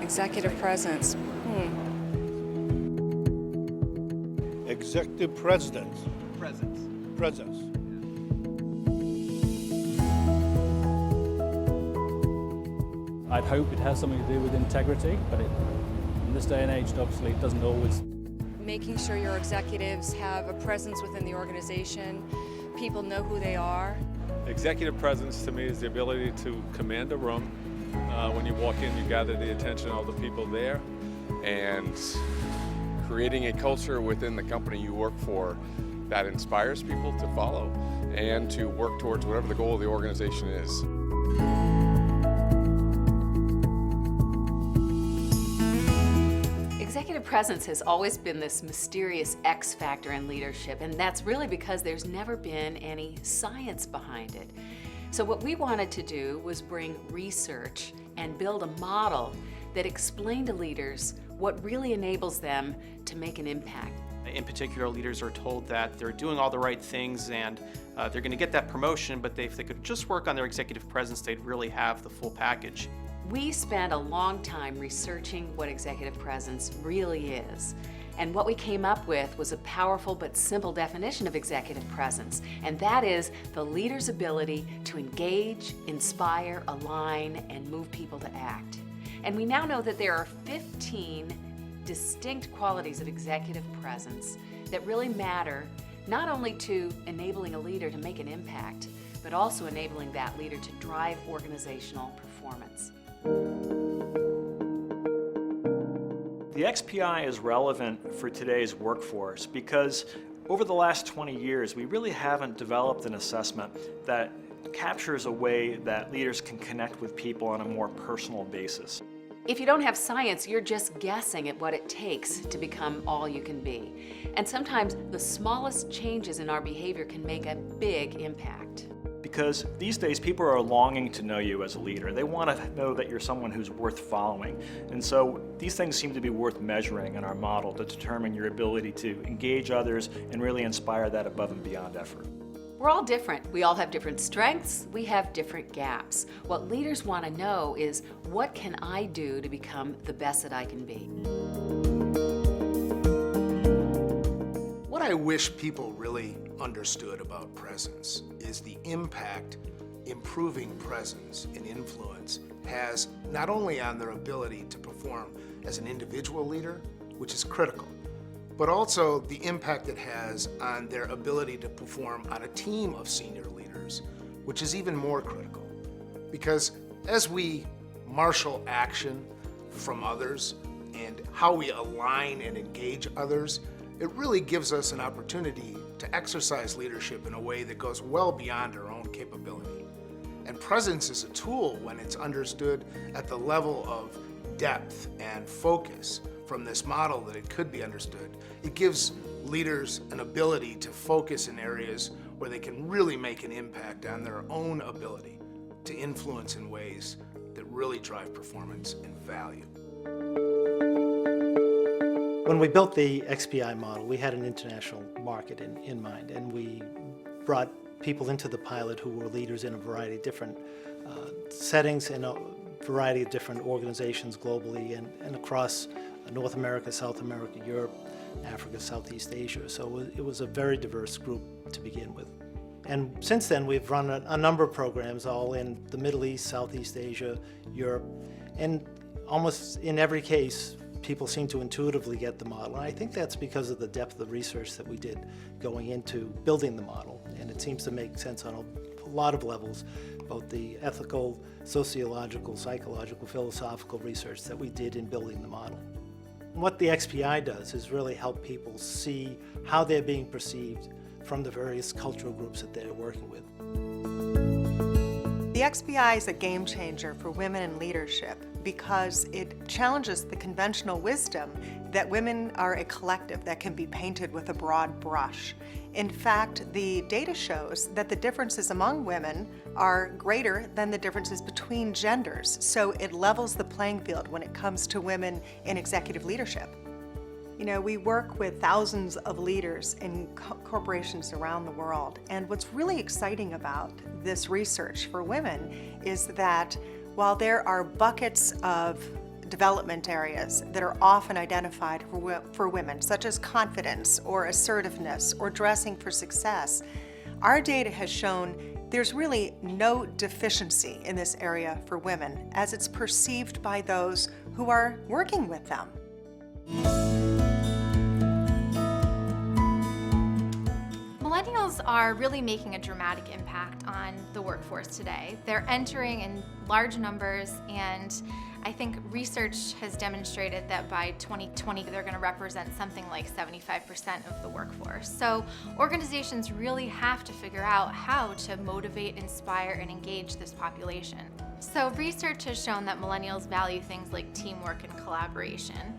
Executive presence. Executive presidents. Presence. I'd hope it has something to do with integrity, but in this day and age, obviously, it doesn't always. Making sure your executives have a presence within the organization, people know who they are. Executive presence to me is the ability to command a room. When you walk in, you gather the attention of the people there. And creating a culture within the company you work for that inspires people to follow and to work towards whatever the goal of the organization is. Executive presence has always been this mysterious X factor in leadership, and that's really because there's never been any science behind it. So what we wanted to do was bring research and build a model that explained to leaders what really enables them to make an impact. In particular, leaders are told that they're doing all the right things and they're going to get that promotion, but if they could just work on their executive presence, they'd really have the full package. We spent a long time researching what executive presence really is. And what we came up with was a powerful but simple definition of executive presence, and that is the leader's ability to engage, inspire, align, and move people to act. And we now know that there are 15 distinct qualities of executive presence that really matter, not only to enabling a leader to make an impact, but also enabling that leader to drive organizational performance. The XPI is relevant for today's workforce because over the last 20 years, we really haven't developed an assessment that captures a way that leaders can connect with people on a more personal basis. If you don't have science, you're just guessing at what it takes to become all you can be. And sometimes the smallest changes in our behavior can make a big impact. Because these days people are longing to know you as a leader. They want to know that you're someone who's worth following. And so these things seem to be worth measuring in our model to determine your ability to engage others and really inspire that above and beyond effort. We're all different. We all have different strengths. We have different gaps. What leaders want to know is, what can I do to become the best that I can be? What I wish people really understood about presence is the impact improving presence and influence has not only on their ability to perform as an individual leader, which is critical, but also the impact it has on their ability to perform on a team of senior leaders, which is even more critical. Because as we marshal action from others and how we align and engage others, it really gives us an opportunity to exercise leadership in a way that goes well beyond our own capability. And presence is a tool when it's understood at the level of depth and focus from this model that it could be understood. It gives leaders an ability to focus in areas where they can really make an impact on their own ability to influence in ways that really drive performance and value. When we built the XPI model, we had an international market in mind, and we brought people into the pilot who were leaders in a variety of different settings in a variety of different organizations globally and across North America, South America, Europe, Africa, Southeast Asia. So it was a very diverse group to begin with. And since then, we've run a number of programs all in the Middle East, Southeast Asia, Europe, and almost in every case, people seem to intuitively get the model. And I think that's because of the depth of research that we did going into building the model. And it seems to make sense on a lot of levels, both the ethical, sociological, psychological, philosophical research that we did in building the model. What the XPI does is really help people see how they're being perceived from the various cultural groups that they're working with. The XPI is a game changer for women in leadership because it challenges the conventional wisdom that women are a collective that can be painted with a broad brush. In fact, the data shows that the differences among women are greater than the differences between genders, so it levels the playing field when it comes to women in executive leadership. You know, we work with thousands of leaders in corporations around the world, and what's really exciting about this research for women is that while there are buckets of development areas that are often identified for women, such as confidence or assertiveness or dressing for success, our data has shown there's really no deficiency in this area for women as it's perceived by those who are working with them. Millennials are really making a dramatic impact on the workforce today. They're entering in large numbers, and I think research has demonstrated that by 2020 they're going to represent something like 75% of the workforce. So organizations really have to figure out how to motivate, inspire, and engage this population. So research has shown that millennials value things like teamwork and collaboration.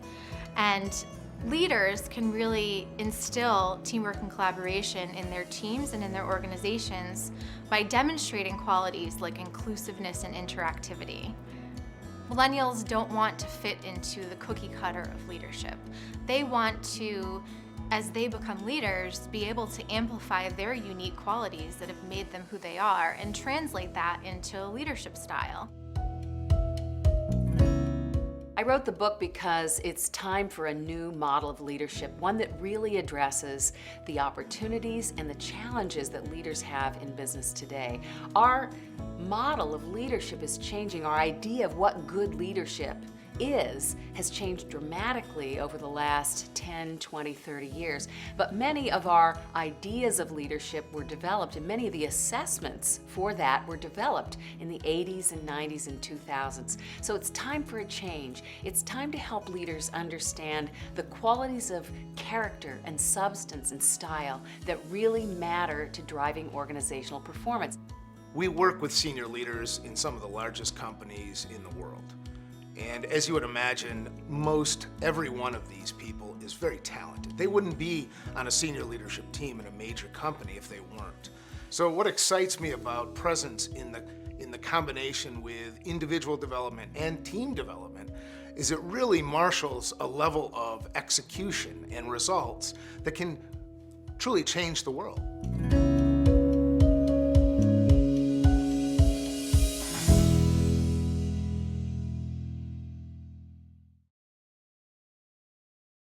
And leaders can really instill teamwork and collaboration in their teams and in their organizations by demonstrating qualities like inclusiveness and interactivity. Millennials don't want to fit into the cookie cutter of leadership. They want to, as they become leaders, be able to amplify their unique qualities that have made them who they are and translate that into a leadership style. I wrote the book because it's time for a new model of leadership, one that really addresses the opportunities and the challenges that leaders have in business today. Our model of leadership is changing. Our idea of what good leadership has changed dramatically over the last 10, 20, 30 years. But many of our ideas of leadership were developed, and many of the assessments for that were developed in the 80s and 90s and 2000s. So it's time for a change. It's time to help leaders understand the qualities of character and substance and style that really matter to driving organizational performance. We work with senior leaders in some of the largest companies in the world. And as you would imagine, most every one of these people is very talented. They wouldn't be on a senior leadership team in a major company if they weren't. So what excites me about presence in the combination with individual development and team development is it really marshals a level of execution and results that can truly change the world.